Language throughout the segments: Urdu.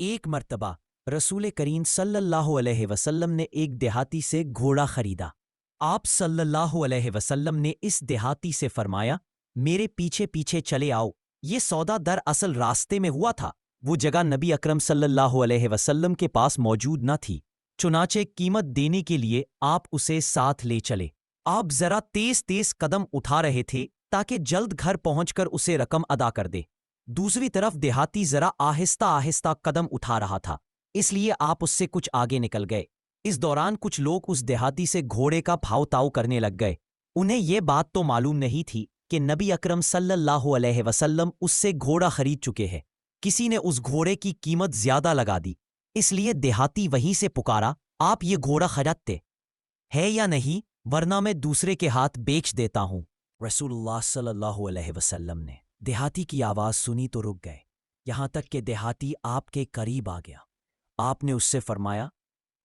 ایک مرتبہ رسول کریم صلی اللہ علیہ وسلم نے ایک دیہاتی سے گھوڑا خریدا۔ آپ صلی اللہ علیہ وسلم نے اس دیہاتی سے فرمایا، میرے پیچھے پیچھے چلے آؤ۔ یہ سودا در اصل راستے میں ہوا تھا۔ وہ جگہ نبی اکرم صلی اللہ علیہ وسلم کے پاس موجود نہ تھی، چنانچہ قیمت دینے کے لیے آپ اسے ساتھ لے چلے۔ آپ ذرا تیز تیز قدم اٹھا رہے تھے تاکہ جلد گھر پہنچ کر اسے رقم ادا کر دے۔ دوسری طرف دیہاتی ذرا آہستہ آہستہ قدم اٹھا رہا تھا، اس لیے آپ اس سے کچھ آگے نکل گئے۔ اس دوران کچھ لوگ اس دیہاتی سے گھوڑے کا بھاؤ تاؤ کرنے لگ گئے۔ انہیں یہ بات تو معلوم نہیں تھی کہ نبی اکرم صلی اللہ علیہ وسلم اس سے گھوڑا خرید چکے ہیں۔ کسی نے اس گھوڑے کی قیمت زیادہ لگا دی، اس لیے دیہاتی وہیں سے پکارا، آپ یہ گھوڑا خریدتے ہے یا نہیں، ورنہ میں دوسرے کے ہاتھ بیچ دیتا ہوں۔ رسول اللہ صلی اللہ علیہ وسلم نے دیہاتی کی آواز سنی تو رک گئے، یہاں تک کہ دیہاتی آپ کے قریب آ گیا۔ آپ نے اس سے فرمایا،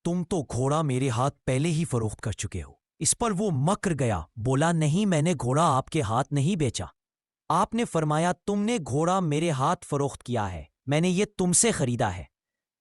تم تو گھوڑا میرے ہاتھ پہلے ہی فروخت کر چکے ہو۔ اس پر وہ مکر گیا، بولا، نہیں، میں نے گھوڑا آپ کے ہاتھ نہیں بیچا۔ آپ نے فرمایا، تم نے گھوڑا میرے ہاتھ فروخت کیا ہے، میں نے یہ تم سے خریدا ہے۔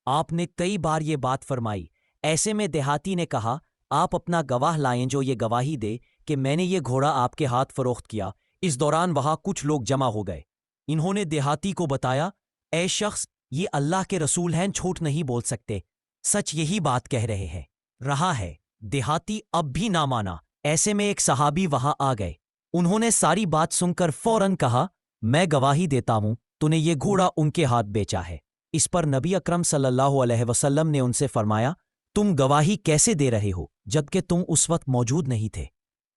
آپ نے کئی بار یہ بات فرمائی۔ ایسے میں دیہاتی نے کہا، آپ اپنا گواہ لائیں جو یہ گواہی دے کہ میں نے یہ گھوڑا آپ کے ہاتھ فروخت کیا۔ اس دوران وہاں کچھ لوگ جمع ہو گئے۔ انہوں نے دیہاتی کو بتایا، اے شخص، یہ اللہ کے رسول ہیں، جھوٹ نہیں بول سکتے، سچ یہی بات کہہ رہے ہیں۔ رہا ہے۔ دیہاتی اب بھی نہ مانا۔ ایسے میں ایک صحابی وہاں آ گئے۔ انہوں نے ساری بات سن کر فوراً کہا، میں گواہی دیتا ہوں تو نے یہ گھوڑا ان کے ہاتھ بیچا ہے۔ اس پر نبی اکرم صلی اللہ علیہ وسلم نے ان سے فرمایا، تم گواہی کیسے دے رہے ہو جبکہ تم اس وقت موجود نہیں تھے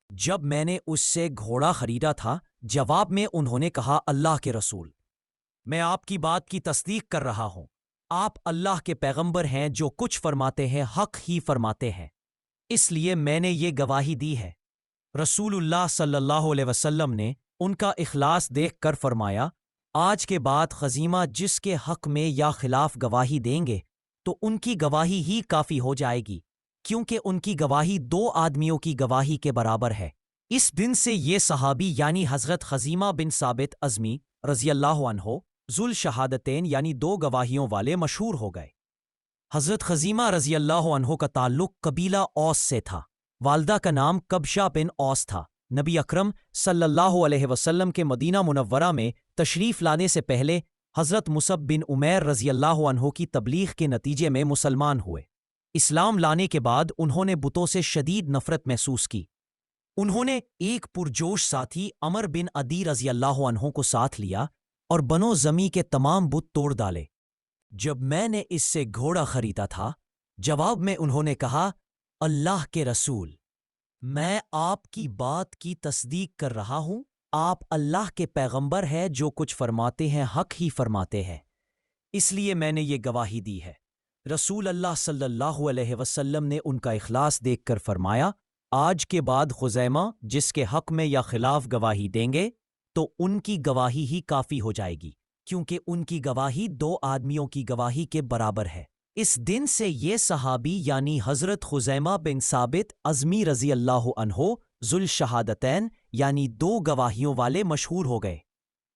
جب میں نے اس سے گھوڑا خریدا تھا؟ جواب میں انہوں نے کہا، اللہ کے رسول، میں آپ کی بات کی تصدیق کر رہا ہوں۔ آپ اللہ کے پیغمبر ہیں، جو کچھ فرماتے ہیں حق ہی فرماتے ہیں، اس لیے میں نے یہ گواہی دی ہے۔ رسول اللہ صلی اللہ علیہ وسلم نے ان کا اخلاص دیکھ کر فرمایا، آج کے بعد خزیمہ جس کے حق میں یا خلاف گواہی دیں گے تو ان کی گواہی ہی کافی ہو جائے گی، کیونکہ ان کی گواہی 2 آدمیوں کی گواہی کے برابر ہے۔ اس دن سے یہ صحابی یعنی حضرت خزیمہ بن ثابت ازمی رضی اللہ عنہ ذوالشہادتین یعنی 2 گواہیوں والے مشہور ہو گئے۔ حضرت خزیمہ رضی اللہ عنہ کا تعلق قبیلہ اوس سے تھا۔ والدہ کا نام کبشہ بن اوس تھا۔ نبی اکرم صلی اللہ علیہ وسلم کے مدینہ منورہ میں تشریف لانے سے پہلے حضرت مصعب بن عمیر رضی اللہ عنہ کی تبلیغ کے نتیجے میں مسلمان ہوئے۔ اسلام لانے کے بعد انہوں نے بتوں سے شدید نفرت محسوس کی۔ انہوں نے ایک پرجوش ساتھی عمر بن عدی رضی اللہ عنہ کو ساتھ لیا اور بنو زمی کے تمام بت توڑ ڈالے۔ جب میں نے اس سے گھوڑا خریدا تھا، جواب میں انہوں نے کہا، اللہ کے رسول، میں آپ کی بات کی تصدیق کر رہا ہوں۔ آپ اللہ کے پیغمبر ہیں، جو کچھ فرماتے ہیں حق ہی فرماتے ہیں، اس لیے میں نے یہ گواہی دی ہے۔ رسول اللہ صلی اللہ علیہ وسلم نے ان کا اخلاص دیکھ کر فرمایا، آج کے بعد خزیمہ جس کے حق میں یا خلاف گواہی دیں گے تو ان کی گواہی ہی کافی ہو جائے گی، کیونکہ ان کی گواہی 2 آدمیوں کی گواہی کے برابر ہے۔ اس دن سے یہ صحابی یعنی حضرت خزیمہ بن ثابت ازمی رضی اللہ عنہ ذوالشہادتین یعنی 2 گواہیوں والے مشہور ہو گئے۔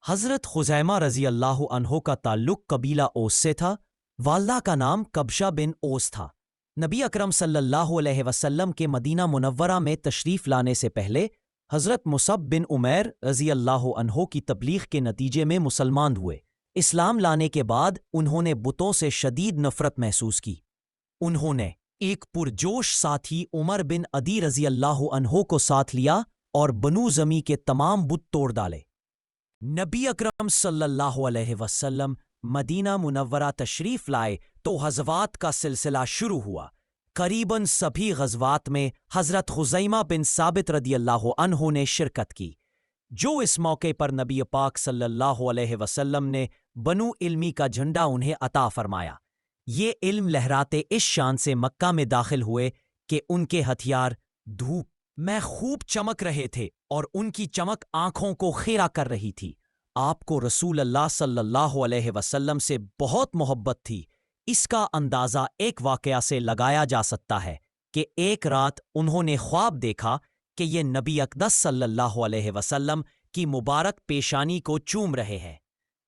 حضرت خزیمہ رضی اللہ عنہ کا تعلق قبیلہ اوس سے تھا۔ والدہ کا نام کبشہ بن اوس تھا۔ نبی اکرم صلی اللہ علیہ وسلم کے مدینہ منورہ میں تشریف لانے سے پہلے حضرت مصعب بن عمیر رضی اللہ عنہ کی تبلیغ کے نتیجے میں مسلمان ہوئے۔ اسلام لانے کے بعد انہوں نے بتوں سے شدید نفرت محسوس کی۔ انہوں نے ایک پرجوش ساتھی عمر بن عدی رضی اللہ عنہ کو ساتھ لیا اور بنو زمی کے تمام بت توڑ ڈالے۔ نبی اکرم صلی اللہ علیہ وسلم مدینہ منورہ تشریف لائے تو غزوات کا سلسلہ شروع ہوا۔ قریباً سبھی غزوات میں حضرت خزیمہ بن ثابت رضی اللہ عنہ نے شرکت کی، جو اس موقع پر نبی پاک صلی اللہ علیہ وسلم نے بنو علمی کا جھنڈا انہیں عطا فرمایا۔ یہ علم لہراتے اس شان سے مکہ میں داخل ہوئے کہ ان کے ہتھیار دھوپ میں خوب چمک رہے تھے اور ان کی چمک آنکھوں کو خیرہ کر رہی تھی۔ آپ کو رسول اللہ صلی اللہ علیہ وسلم سے بہت محبت تھی۔ اس کا اندازہ ایک واقعہ سے لگایا جا سکتا ہے کہ ایک رات انہوں نے خواب دیکھا کہ یہ نبی اقدس صلی اللہ علیہ وسلم کی مبارک پیشانی کو چوم رہے ہیں۔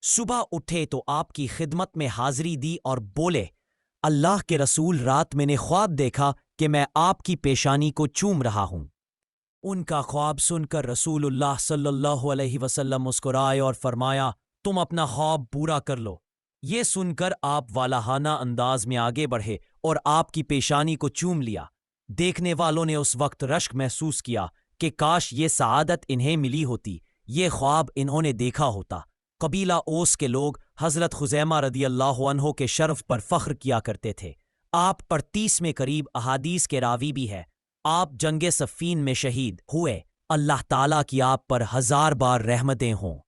صبح اٹھے تو آپ کی خدمت میں حاضری دی اور بولے، اللہ کے رسول، رات میں نے خواب دیکھا کہ میں آپ کی پیشانی کو چوم رہا ہوں۔ ان کا خواب سن کر رسول اللہ صلی اللہ علیہ وسلم مسکرائے اور فرمایا، تم اپنا خواب پورا کر لو۔ یہ سن کر آپ والہانہ انداز میں آگے بڑھے اور آپ کی پیشانی کو چوم لیا۔ دیکھنے والوں نے اس وقت رشک محسوس کیا کہ کاش یہ سعادت انہیں ملی ہوتی، یہ خواب انہوں نے دیکھا ہوتا۔ قبیلہ اوس کے لوگ حضرت خزیمہ رضی اللہ عنہ کے شرف پر فخر کیا کرتے تھے۔ آپ پر 30 میں قریب احادیث کے راوی بھی ہے۔ آپ جنگ صفین میں شہید ہوئے۔ اللہ تعالیٰ کی آپ پر 1000 بار رحمتیں ہوں۔